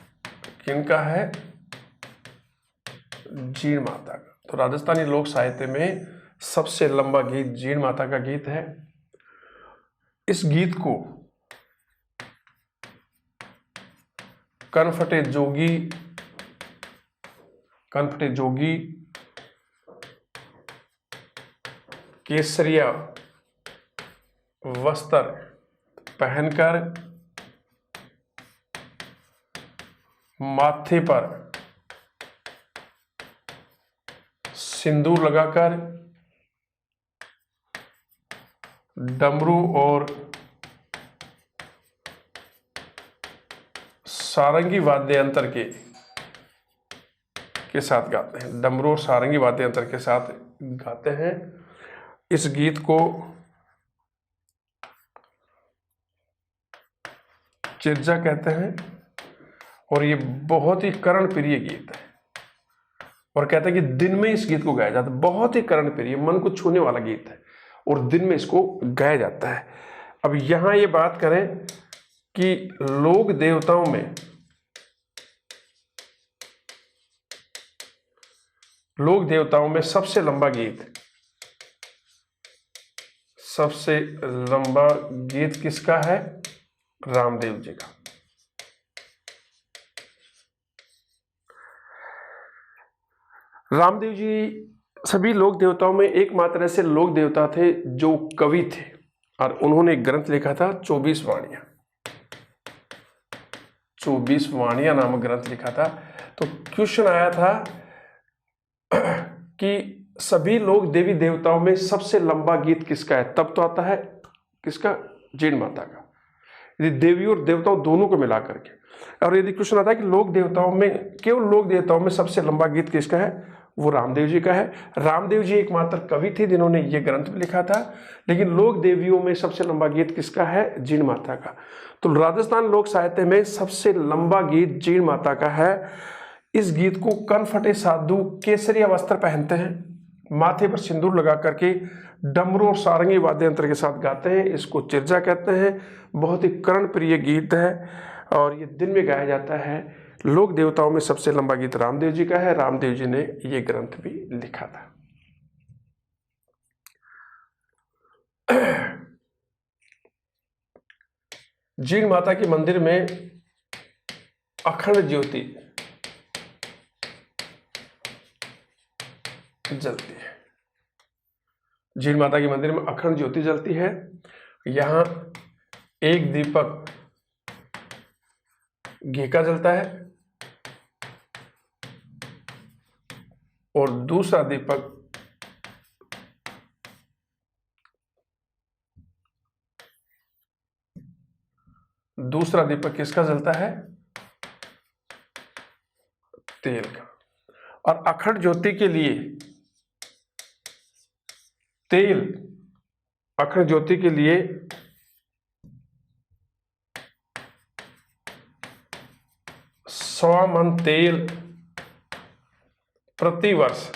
A: किनका है? जीण माता का। तो राजस्थानी लोक साहित्य में सबसे लंबा गीत जीण माता का गीत है। इस गीत को कनफटे जोगी, केसरिया वस्त्र पहनकर, माथे पर सिंदूर लगाकर, डमरू और सारंगी वाद्य यंत्र के साथ गाते हैं। डमरू और सारंगी वाद्य यंत्र के साथ गाते हैं। इस गीत को चिरजा कहते हैं और ये बहुत ही कर्ण प्रिय गीत है। और कहते हैं कि दिन में इस गीत को गाया जाता है। बहुत ही कर्ण प्रिय, मन को छूने वाला गीत है और दिन में इसको गाया जाता है। अब यहां ये बात करें कि लोक देवताओं में सबसे लंबा गीत किसका है? रामदेव जी का। रामदेव जी सभी लोक देवताओं में एकमात्र ऐसे लोक देवता थे जो कवि थे और उन्होंने एक ग्रंथ लिखा था 24 वाणियां। 24 वाणियां नामक ग्रंथ लिखा था। तो क्वेश्चन आया था कि सभी लोग देवी देवताओं में सबसे लंबा गीत किसका है? तब तो आता है किसका? जीण माता का। यदि देवी और देवताओं दोनों को मिला करके, और यदि क्वेश्चन आता है कि लोक देवताओं में, केवल लोक देवताओं में सबसे लंबा गीत किसका है? वो रामदेव जी का है। रामदेव जी एकमात्र कवि थे जिन्होंने ये ग्रंथ भी लिखा था। लेकिन लोक देवियों में सबसे लंबा गीत किसका है? जीण माता का। तो राजस्थान लोक साहित्य में सबसे लंबा गीत जीण माता का है। इस गीत को कनफटे साधु केसरिया वस्त्र पहनते हैं, माथे पर सिंदूर लगा करके डमरू और सारंगी वाद्य यंत्र के साथ गाते हैं। इसको चिरजा कहते हैं। बहुत ही कर्ण प्रिय गीत है और ये दिन में गाया जाता है। लोक देवताओं में सबसे लंबा गीत रामदेव जी का है। रामदेव जी ने ये ग्रंथ भी लिखा था। जीण माता के मंदिर में अखंड ज्योति जलती है। जीण माता के मंदिर में अखंड ज्योति जलती है। यहां एक दीपक घी का जलता है और दूसरा दीपक किसका जलता है? तेल का। और अखंड ज्योति के लिए अखंड ज्योति के लिए 100 मन तेल प्रतिवर्ष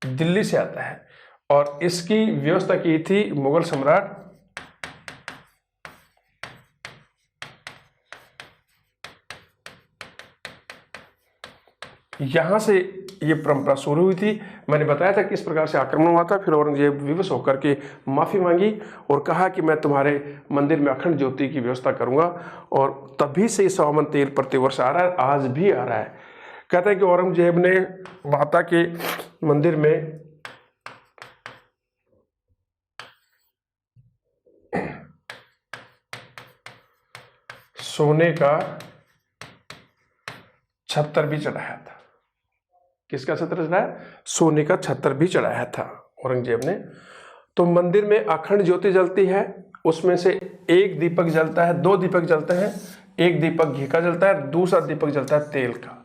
A: दिल्ली से आता है और इसकी व्यवस्था की थी मुगल सम्राट यहां से ये परंपरा शुरू हुई थी। मैंने बताया था किस प्रकार से आक्रमण हुआ था। फिर औरंगजेब विवश होकर के माफी मांगी और कहा कि मैं तुम्हारे मंदिर में अखंड ज्योति की व्यवस्था करूंगा और तभी से 100 मन तेल प्रतिवर्ष आ रहा है, आज भी आ रहा है। कहते हैं कि औरंगजेब ने माता के मंदिर में सोने का छत्तर भी चढ़ाया था। किसका छत्र चढ़ाया? सोने का छत्र भी चढ़ाया था औरंगजेब ने। तो मंदिर में अखंड ज्योति जलती है, उसमें से एक दीपक जलता है, 2 दीपक जलते हैं। एक दीपक घी का जलता है, दूसरा दीपक जलता है तेल का।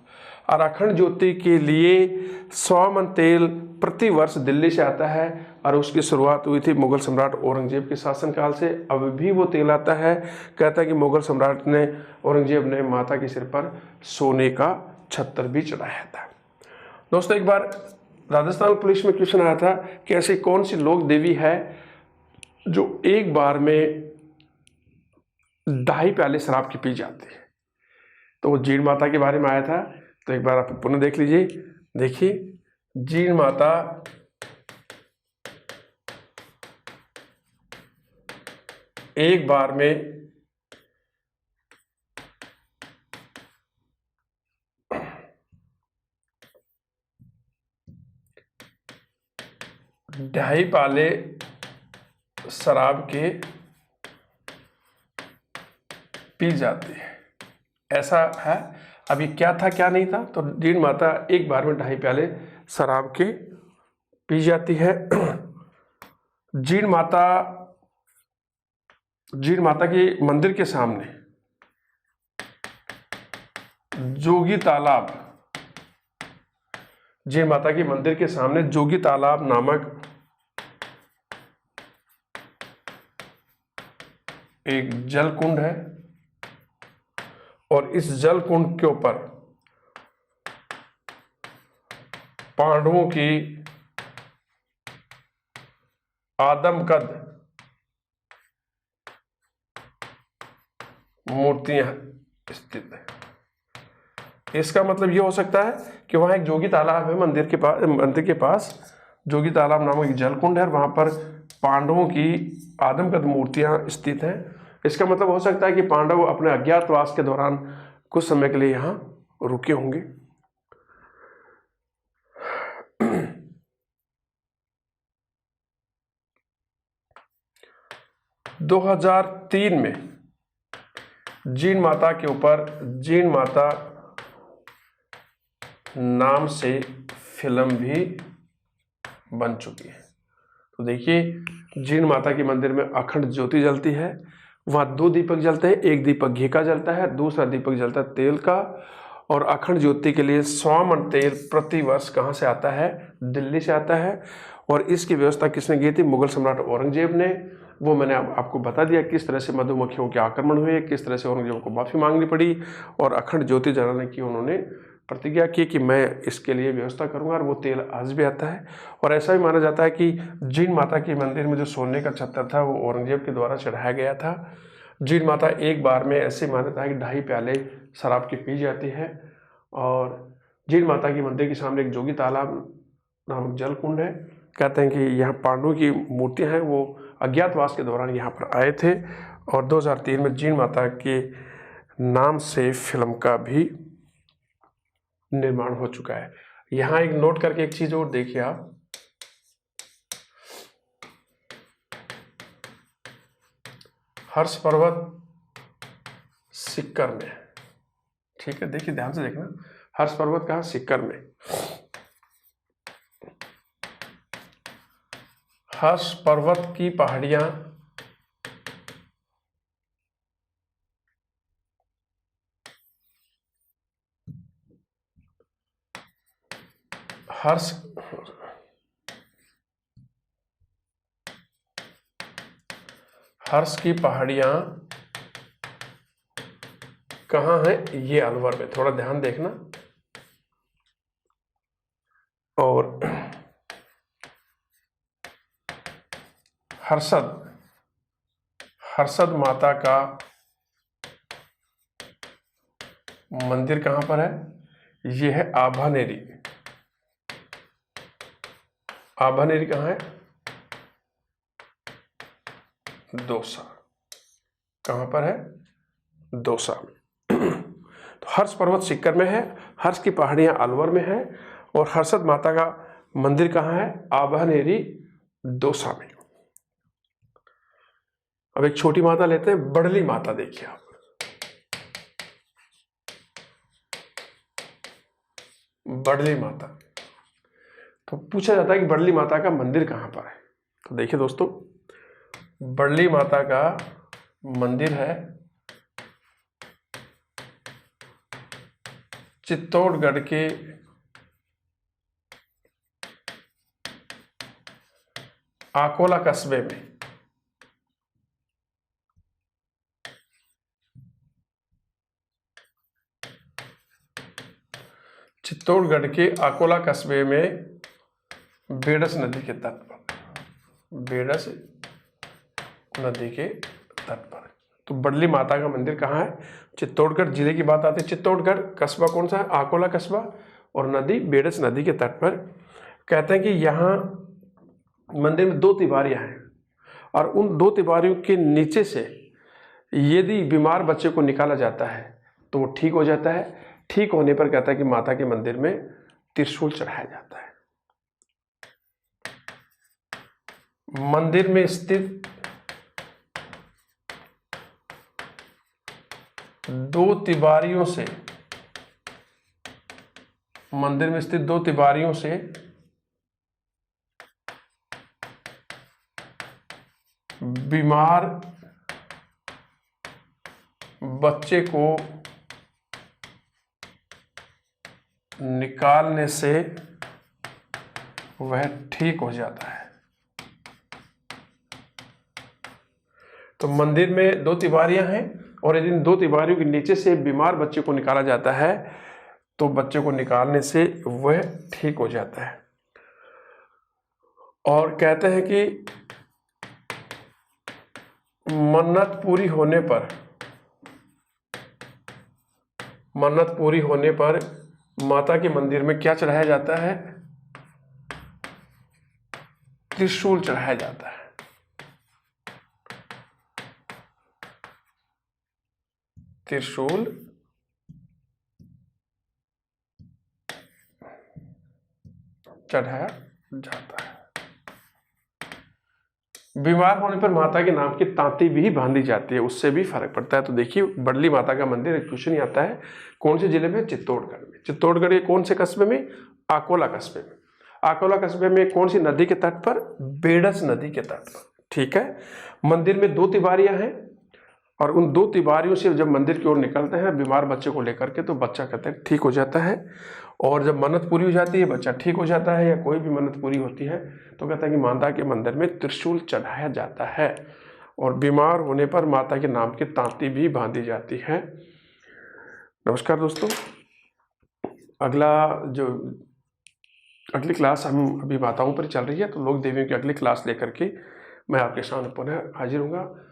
A: और अखंड ज्योति के लिए 100 मन तेल प्रति वर्ष दिल्ली से आता है और उसकी शुरुआत हुई थी मुगल सम्राट औरंगजेब के शासनकाल से। अब भी वो तेल आता है। कहता है कि मुगल सम्राट ने, औरंगजेब ने माता के सिर पर सोने का छत्र भी चढ़ाया था। दोस्तों, एक बार राजस्थान पुलिस में क्वेश्चन आया था कि ऐसी कौन सी लोक देवी है जो एक बार में 2.5 प्याले शराब की पी जाती है। तो वो जीण माता के बारे में आया था। तो एक बार आप पुनः देख लीजिए। देखिए, जीण माता एक बार में 2 ढाई प्याले शराब के पी जाती है, ऐसा है। अभी क्या था क्या नहीं था, तो जीण माता एक बार में 2.5 प्याले शराब के पी जाती है। जीण माता के मंदिर के सामने जोगी तालाब, जीण माता के मंदिर के सामने जोगी तालाब नामक एक जल कुंड है, और इस जल कुंड के ऊपर पांडवों की आदमकद मूर्तियां स्थित है। इसका मतलब ये हो सकता है कि वहां एक जोगी तालाब है, मंदिर के पास जोगी तालाब नामक एक जल कुंड है, और वहां पर पांडवों की आदमकद मूर्तियां स्थित हैं। इसका मतलब हो सकता है कि पांडव अपने अज्ञातवास के दौरान कुछ समय के लिए यहाँ रुके होंगे। - 2003 में जीण माता के ऊपर जीण माता नाम से फिल्म भी बन चुकी है। तो देखिए, जीण माता के मंदिर में अखंड ज्योति जलती है, वहाँ 2 दीपक जलते हैं, एक दीपक घी का जलता है, दूसरा दीपक जलता है तेल का। और अखंड ज्योति के लिए 100 मन तेल प्रतिवर्ष कहाँ से आता है? दिल्ली से आता है। और इसकी व्यवस्था किसने की थी? मुगल सम्राट औरंगजेब ने। वो मैंने आपको बता दिया किस तरह से मधुमक्खियों के आक्रमण हुए, किस तरह से औरंगजेब को माफ़ी मांगनी पड़ी, और अखंड ज्योति जलाने की उन्होंने प्रतिज्ञा की कि मैं इसके लिए व्यवस्था करूंगा, और वो तेल आज भी आता है। और ऐसा भी माना जाता है कि जीण माता के मंदिर में जो सोने का छत्तर था वो औरंगजेब के द्वारा चढ़ाया गया था। जीण माता एक बार में ऐसी मान्यता है कि 2.5 प्याले शराब की पी जाती है। और जीण माता के मंदिर के सामने एक जोगी तालाब नामक जल कुंड है। कहते हैं कि यहाँ पांडवों की मूर्तियाँ हैं, वो अज्ञातवास के दौरान यहाँ पर आए थे। और 2003 में जीण माता के नाम से फिल्म का भी निर्माण हो चुका है। यहाँ एक नोट करके एक चीज और देखिए आप, हर्ष पर्वत सिक्कर में, ठीक है, देखिए ध्यान से देखना, हर्ष पर्वत कहाँ? सिक्कर में। हर्ष पर्वत की पहाड़ियां हर्ष की पहाड़ियां कहाँ है? ये अलवर में, थोड़ा ध्यान देखना। और हर्षद माता का मंदिर कहाँ पर है? ये है आभानेरी। आभानेरी कहाँ है? दौसा। कहाँ पर है? दौसा में। तो हर्ष पर्वत सिक्कर में है, हर्ष की पहाड़ियां अलवर में है, और हर्षद माता का मंदिर कहाँ है? आभानेरी, दौसा में। अब एक छोटी माता लेते हैं, बड़ली माता। देखिए आप, बड़ली माता। तो पूछा जाता है कि बड़ली माता का मंदिर कहाँ पर है? तो देखिए दोस्तों, बड़ली माता का मंदिर है चित्तौड़गढ़ के आकोला कस्बे में। चित्तौड़गढ़ के आकोला कस्बे में बेडस नदी के तट पर, बेडस नदी के तट पर। तो बड़ली माता का मंदिर कहाँ है? चित्तौड़गढ़ जिले की बात आती है, चित्तौड़गढ़, कस्बा कौन सा है? आकोला कस्बा, और नदी बेडस नदी के तट पर। कहते हैं कि यहाँ मंदिर में 2 तिवारियां हैं, और उन 2 तिवारियों के नीचे से यदि बीमार बच्चे को निकाला जाता है तो वो ठीक हो जाता है। ठीक होने पर कहता है कि माता के मंदिर में त्रिशूल चढ़ाया जाता है। मंदिर में स्थित दो तिवारियों से, मंदिर में स्थित दो तिवारियों से बीमार बच्चे को निकालने से वह ठीक हो जाता है। तो मंदिर में दो तिवारियां हैं और यदि इन दो तिवारियों के नीचे से बीमार बच्चे को निकाला जाता है तो बच्चे को निकालने से वह ठीक हो जाता है। और कहते हैं कि मन्नत पूरी होने पर माता के मंदिर में क्या चढ़ाया जाता है? त्रिशूल चढ़ाया जाता है। त्रिशूल चढ़ाया जाता है। बीमार होने पर माता के नाम की तांती भी बांधी जाती है, उससे भी फर्क पड़ता है। तो देखिए, बड़ली माता का मंदिर एक क्वेश्चन आता है, कौन से जिले में? चित्तौड़गढ़ में। चित्तौड़गढ़ के कौन से कस्बे में? आकोला कस्बे में। आकोला कस्बे में कौन सी नदी के तट पर? बेडस नदी के तट पर। ठीक है। मंदिर में दो तिवारियां हैं और उन दो तिवारियों से जब मंदिर की ओर निकलते हैं बीमार बच्चे को लेकर के, तो बच्चा कहते हैं ठीक हो जाता है। और जब मन्नत पूरी हो जाती है, बच्चा ठीक हो जाता है, या कोई भी मन्नत पूरी होती है तो कहता है कि माता के मंदिर में त्रिशूल चढ़ाया जाता है और बीमार होने पर माता के नाम की तांती भी बांधी जाती है। नमस्कार दोस्तों, अगली क्लास हम अभी माताओं पर चल रही है, तो लोक देवियों की अगली क्लास लेकर के मैं आपके सामने पुनः हाजिर हूँगा।